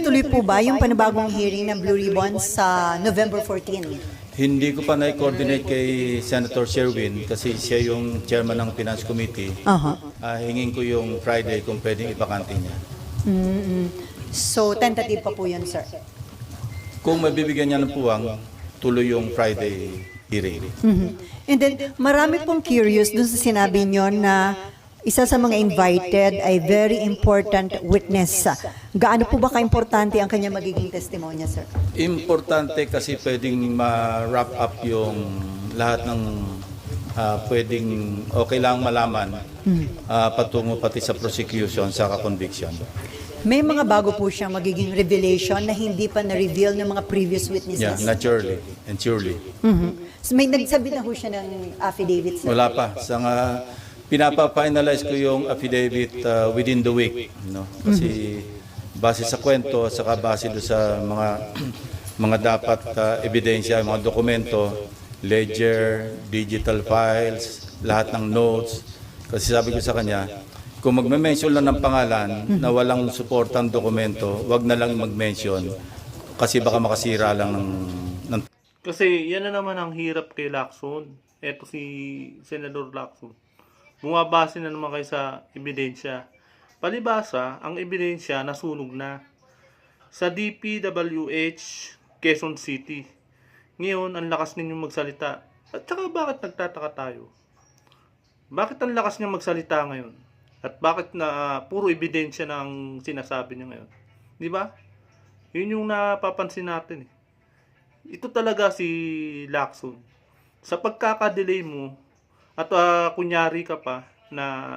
natuloy po ba yung panibagong hearing ng Blue Ribbon sa November 14? Hindi ko pa na-coordinate kay Senator Sherwin kasi siya yung chairman ng Finance Committee. Hingin ko yung Friday kung pwedeng ipakante niya. So, tentative pa po yun, sir. Kung mabibigyan niya ng puwang, tuloy yung Friday hearing. And then, marami pong curious dun sa sinabi nyo na isa sa mga invited ay very important witness. Gaano po ba ka-importante ang kanya magiging testimonya, sir? Importante kasi pwedeng ma-wrap up yung lahat ng pwedeng o kailangang malaman patungo pati sa prosecution sa conviction. May mga bago po siyang magiging revelation na hindi pa na-reveal ng mga previous Yeah, witnesses. naturally and surely. So may nagsabi na po siya ng affidavit, sir? Wala pa. Pinapa-finalize ko yung affidavit within the week. No? Kasi base sa kwento, saka base doon sa mga dapat ebidensya, mga dokumento, ledger, digital files, lahat ng notes. Kasi sabi ko sa kanya, kung magme-mention lang ng pangalan na walang suportang dokumento, wag na lang mag-mention kasi baka makasira lang ng Kasi yan na naman ang hirap kay Lacson. Eto si Senador Lacson. Bumabase na naman kayo sa ebidensya. Palibasa, ang ebidensya nasunog na sa DPWH Quezon City. Ngayon, ang lakas ninyong magsalita. At saka bakit nagtataka tayo? Bakit ang lakas niya magsalita ngayon? At bakit na puro ebidensya na ang sinasabi niya ngayon? Di ba? Yun yung napapansin natin eh. Ito talaga si Lacson. Sa pagkakadelay mo, at kunyari ka pa na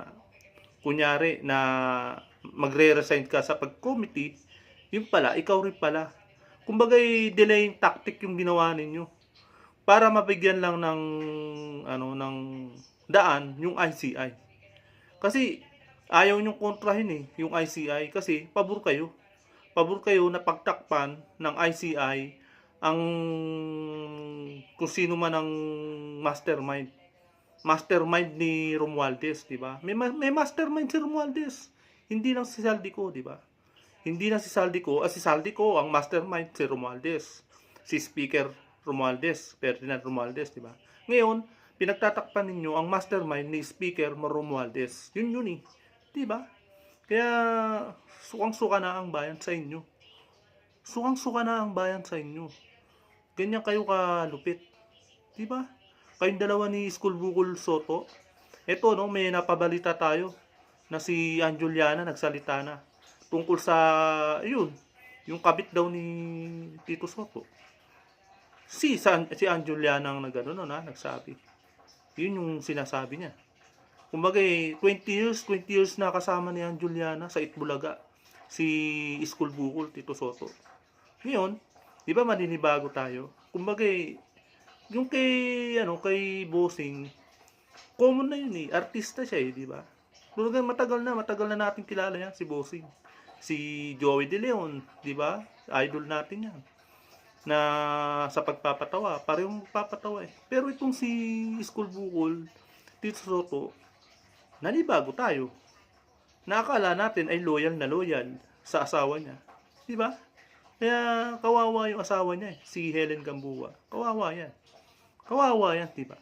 magre-resign ka sa pag-committee, yun pala, ikaw rin pala. Kumbaga, delaying tactic yung ginawa ninyo para mabigyan lang ng daan yung ICI. Kasi ayaw nyong kontrahin yung ICI kasi pabor kayo. Pabor kayo na pagtakpan ng ICI ang kung sino man ang mastermind ni Romualdez, di ba? May mastermind si Romualdez. Hindi lang si Saldico, di ba? Hindi lang si Saldico, si Saldico ang mastermind si Romualdez. Si Speaker Romualdez, Ferdinand Romualdez, di ba? Ngayon, pinagtatakpan ninyo ang mastermind ni Speaker Romualdez. Yun eh. Di ba? Kaya sukang-suka na ang bayan sa inyo. Sukang-suka na ang bayan sa inyo. Ganyan kayo kalupit. Di ba? Kayong dalawa ni School Bukol Soto. Ito, no, may napabalita tayo na si Ann Juliana nagsalita na tungkol sa, yung kabit daw ni Tito Soto. Si Ann Juliana ang nagsabi. Yun yung sinasabi niya. Kumbaga, 20 years na kasama ni Ann Juliana sa Itbulaga. Si School Bukol, Tito Soto. Ngayon, di ba maninibago tayo? Kumbaga, yung kay Bossing, common na yun eh. Artista siya di ba? Matagal na natin kilala yan, si Bossing. Si Joey De Leon, di ba? Idol natin yan. Na sa pagpapatawa, parehong papatawa eh. Pero itong si School Bukol, Tito Soto, nanibago tayo. Nakakala natin ay loyal sa asawa niya. Di ba? Kaya kawawa yung asawa niya si Helen Gamboa. Kawawa yan, di ba?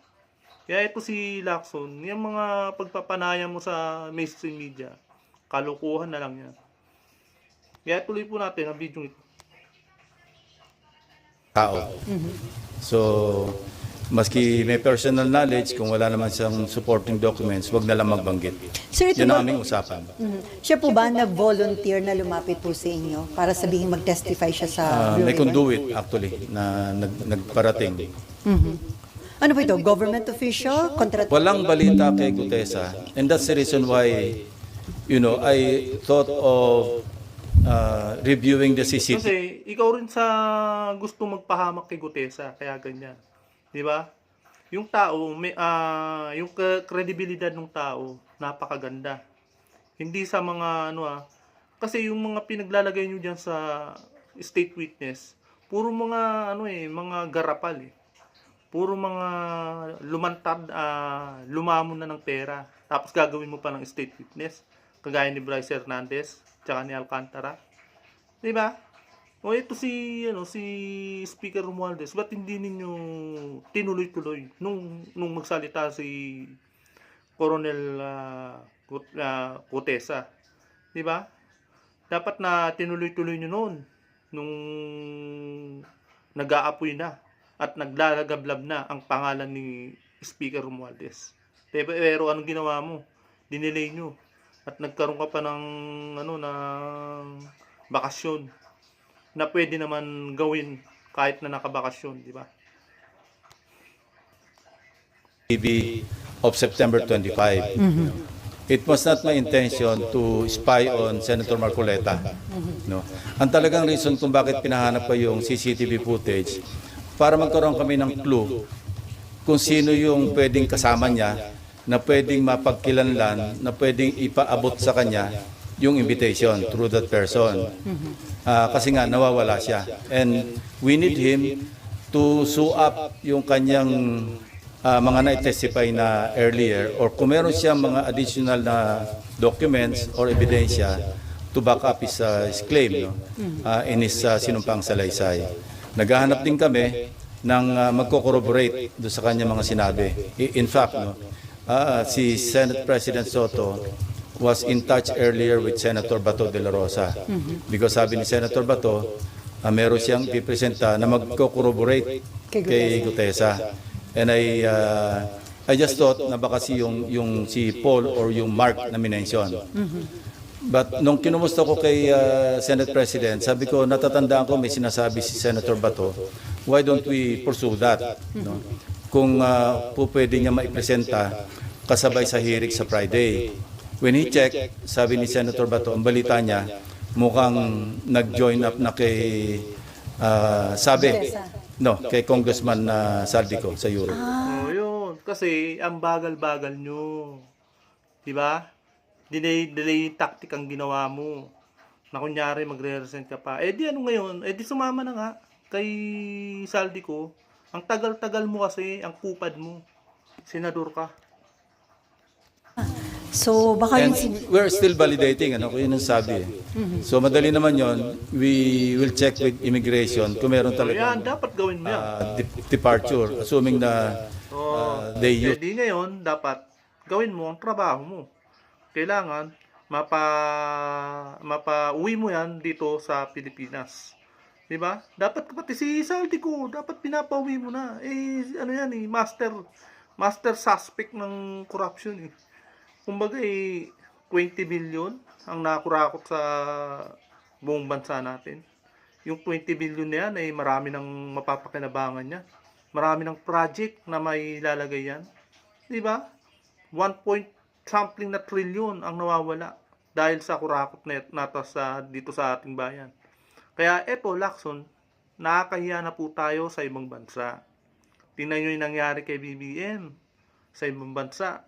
Kaya ito si Lacson, yung mga pagpapanaya mo sa mainstream media, kalukuhan na lang yan. Kaya tuloy po natin ang video ito. Tao. So, maski may personal knowledge, kung wala naman siyang supporting documents, wag na lang magbanggit. Sir, ito Yan ba, ang aming usapan. siya po ba nag-volunteer na lumapit po sa inyo para sabihin mag-testify siya sa Blue May Ribbon? conduit actually na nagparating. Ano po ito? Government official? Walang balita kay Gutesa, and that's the reason why I thought of reviewing the CCTV. Kasi ikaw rin sa gusto magpahamak kay Gutesa, kaya ganyan. Di ba? Yung tao, yung kredibilidad ng tao, napakaganda. Hindi sa mga kasi yung mga pinaglalagay nyo diyan sa state witness, puro mga mga garapal eh. Puro mga lumamon na ng pera. Tapos gagawin mo pa ng state witness, kagaya ni Bryce Hernandez, tsaka ni Alcantara. 'Di ba? O ito si Speaker Romualdez, ba't hindi ninyo tinuloy-tuloy nung magsalita si Coronel Cotesa, 'di ba? Dapat na tinuloy-tuloy nyo noon nung nag-aapoy na at naglalagablab na ang pangalan ni Speaker Romualdez. Pero anong ginawa mo? Dinelay nyo at nagkaroon ka pa ng ng bakasyon na pwede naman gawin kahit na nakabakasyon, di ba? TV of September 25. It was not my intention to spy on Senator Marcoleta. No. Ang talagang reason kung bakit pinahanap ko yung CCTV footage para magkaroon kami ng clue kung sino yung pwedeng kasama niya na pwedeng mapagkilanlan, na pwedeng ipaabot sa kanya yung invitation through that person. Kasi nga nawawala siya. And we need him to show up yung kanyang mga na-testify na earlier, or kung meron siyang mga additional na documents or ebidensya to back up his claim, no? In his sinumpang salaysay. Naghahanap din kami ng magko-corroborate doon sa kanya mga sinabi. In fact, no, si Senate President Soto was in touch earlier with Senator Bato de la Rosa, because sabi ni Senator Bato, meron siyang pipresenta na magko-corroborate kay Gutesa. And I just thought na baka yung si Paul or yung Mark na minention. But nung kinumusta ko kay Senate President, sabi ko, natatandaan ko may sinasabi si Senator Bato, why don't we pursue that? No? Kung po pwede niya maipresenta kasabay sa hearing sa Friday. When he checked, sabi ni Senator Bato, ang balita niya, mukhang nag-join up na kay kay Congressman Saldico sa Europe. Oh, yun. Kasi ang bagal-bagal nyo. Diba? Delay tactic ang ginawa mo. Na kunyari magre-resent ka pa. Eh di ano ngayon? Eh di sumama na nga kay Saldico. Ang tagal-tagal mo kasi, ang kupad mo. Senador ka. So, baka And yung... we're still validating, kung yun ang sabi. So madali naman yon. We will check with immigration kung meron So yan, talaga dapat gawin mo yan. departure, assuming na they use. Di ngayon, dapat gawin mo ang trabaho mo. Kailangan mapa-uwi mo yan dito sa Pilipinas. Diba? Dapat pati si Saldico, dapat pinapauwi mo na. Ano yan master suspect ng corruption eh. Kumbaga 20 billion ang nakurakot sa buong bansa natin. Yung 20 billion na yan ay marami ng mapapakinabangan niya. Marami ng project na may lalagay yan. Diba? 1 point something na trillion ang nawawala dahil sa kurakot na dito sa ating bayan. Kaya eto, Lacson, nakakahiya na po tayo sa ibang bansa. Tingnan nyo yung nangyari kay BBM sa ibang bansa.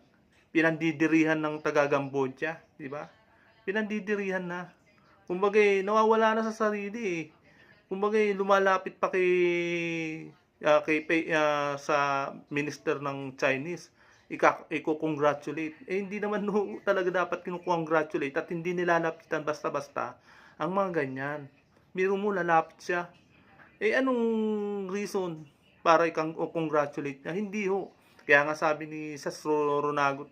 Pinandidirihan ng taga-Cambodia, di ba? Pinandidirihan na. Kumbaga, nawawala na sa sarili eh. Kumbaga, lumalapit pa sa minister ng Chinese. Iko-congratulate. Hindi naman talaga dapat kinu-congratulate at hindi nilalapitan basta-basta ang mga ganyan. Biro mo, lalapit siya. Anong reason para i-congratulate niya? Hindi ho. Kaya nga sabi ni Sas Ronagot,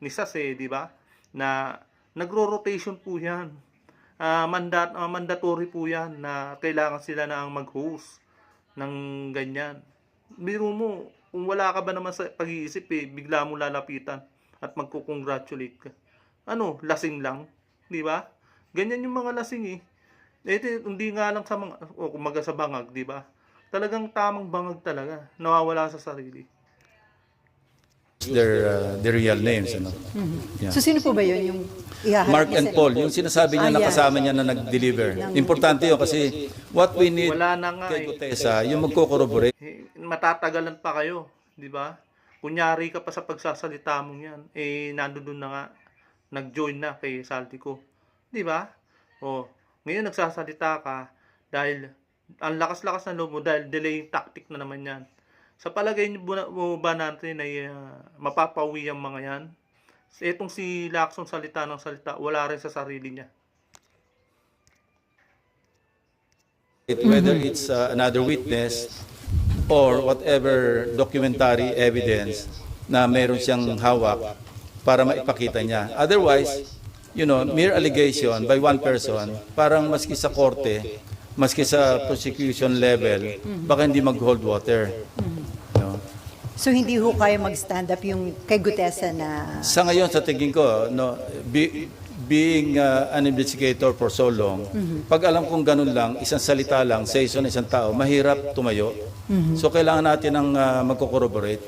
ni Sas di ba? Na nagro-rotation po yan. Mandatory po yan na kailangan sila na ang mag-host ng ganyan. Biro mo, kung wala ka ba naman sa pag-iisip bigla mo lalapitan at magko-congratulate ka. Lasing lang, di ba? Ganyan yung mga lasing hindi nga lang sa mga, kumaga sa bangag, di ba? Talagang tamang bangag talaga, nawawala sa sarili. Their real names. Yeah. So, sino po ba yun yung ihaharap Mark niya and Paul, yung sinasabi niya na kasama niya na nag-deliver. Importante yun kasi what we need Wala na nga kay Gutesa, yung magko-corroborate. Matatagalan pa kayo, di ba? Kunyari ka pa sa pagsasalita mong yan, nandoon na nga, nag-join na kay Saldico. Di ba? Ngayon nagsasalita ka dahil ang lakas-lakas ng loob mo dahil delaying tactic na naman yan. Sa palagay mo ba natin ay mapapauwi ang mga yan? Etong si Lacson salita ng salita, wala rin sa sarili niya. whether it's another witness or whatever documentary evidence na meron siyang hawak para maipakita niya. Otherwise, mere allegation by one person, parang maski sa korte, maski sa prosecution level, baka hindi mag-hold water. No? So hindi ho kayo mag-stand up yung kay Gutesa na... Sa ngayon, sa tingin ko, being an investigator for so long, pag alam kong ganun lang, isang salita lang, sa isang tao, mahirap tumayo. So kailangan natin ng magko-corroborate.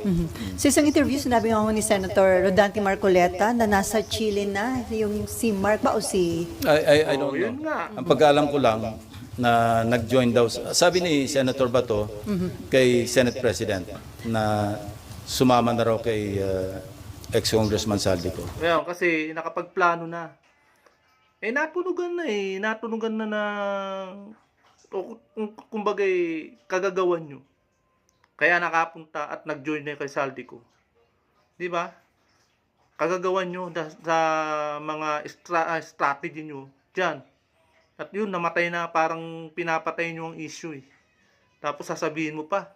Sa isang interview, sinabi nga ho ni Senator Rodante Marcoleta na nasa Chile na, yung si Mark ba o si... I don't know. Yun nga. Ang pag-alam ko lang na nag-join daw, sabi ni Senator Bato kay Senate President na sumama na raw kay ex-Congressman Saldico. Ngayon, kasi nakapagplano na. Natunugan na kumbaga kagagawan nyo. Kaya nakapunta at nag-join na kay Saldico. Di ba? Kagagawan nyo sa mga strategy nyo dyan. At yun, namatay na, parang pinapatay nyo ang issue eh. Tapos sasabihin mo pa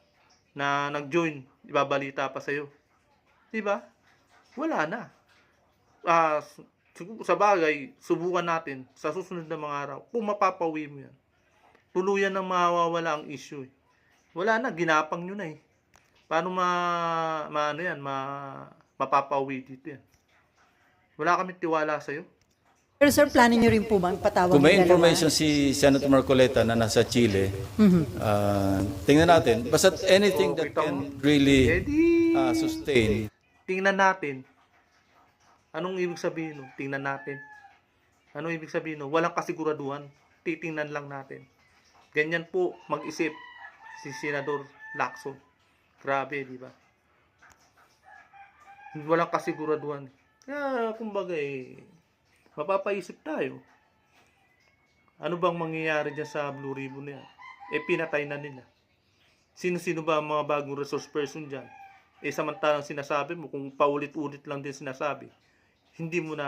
na nag-join, ibabalita pa sa'yo. Di ba? Wala na. Sa bagay, subukan natin sa susunod na mga araw kung mapapawi mo yan. Tuluyan na mawawala ang issue eh. Wala na, ginapang nyo na eh. Paano mapapawi dito yan? Wala kami tiwala sa'yo. Pero sir, plano nyo rin po bang patawag Kung may yung dalawa? information si Senator Marcoleta na nasa Chile, tingnan natin. Basta anything that can really sustain. Tingnan natin. Anong ibig sabihin? No? Tingnan natin. Anong ibig sabihin? No? Walang kasiguraduhan. Titingnan lang natin. Ganyan po mag-isip si Senador Lacson. Grabe, di ba? Walang kasiguraduhan. Kaya, kumbaga mapapaisip tayo. Ano bang mangyayari dyan sa Blue Ribbon na yan? Pinatay na nila. Sino-sino ba ang mga bagong resource person dyan? Samantalang sinasabi mo, kung paulit-ulit lang din sinasabi, hindi mo na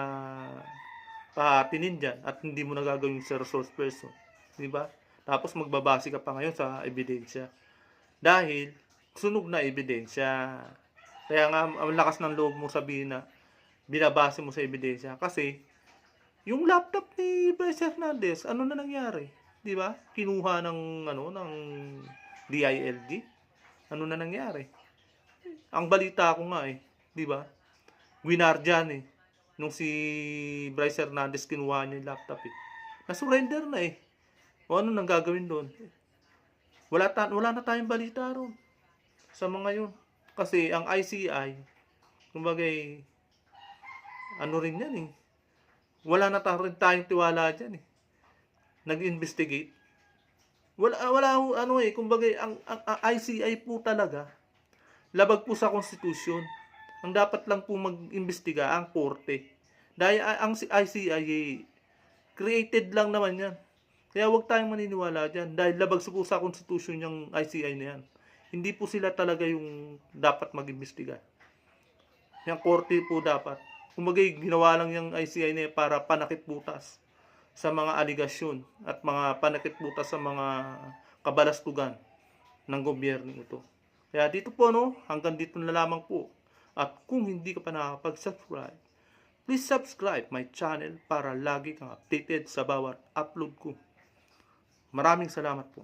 pahatinin dyan at hindi mo na gagawin sa resource person. Di ba? Tapos magbabase ka pa ngayon sa ebidensya. Dahil sunog na ebidensya. Kaya nga, ang lakas ng loob mo sabihin na binabase mo sa ebidensya. Kasi, yung laptop ni Bryce Hernandez, ano na nangyari? Di ba? Kinuha ng DILG. Ano na nangyari? Ang balita ko nga di ba? Winardyan nung si Bryce Hernandez kinuha niya yung laptop Na-surrender na O ano nang gagawin doon? Wala na tayong balita ron sa mga yun. Kasi ang ICI, kumbaga ano rin yan Wala na rin tayong tiwala dyan Nag-investigate. Wala kumbaga ang ICI po talaga labag po sa konstitusyon. Ang dapat lang po mag-imbestiga ang korte. Dahil ang ICI created lang naman yan. Kaya huwag tayong maniniwala dyan. Dahil labag po sa konstitusyon yung ICI na yan. Hindi po sila talaga yung dapat mag-imbestiga. Yung korte po dapat. Kumbaga ginawa lang yung ICI na yan para panakit butas sa mga aligasyon at mga panakit butas sa mga kabalastugan ng gobyerno ito. Kaya dito po hanggang dito na lamang po. At kung hindi ka pa nakapag-subscribe, please subscribe my channel para lagi kang updated sa bawat upload ko. Maraming salamat po.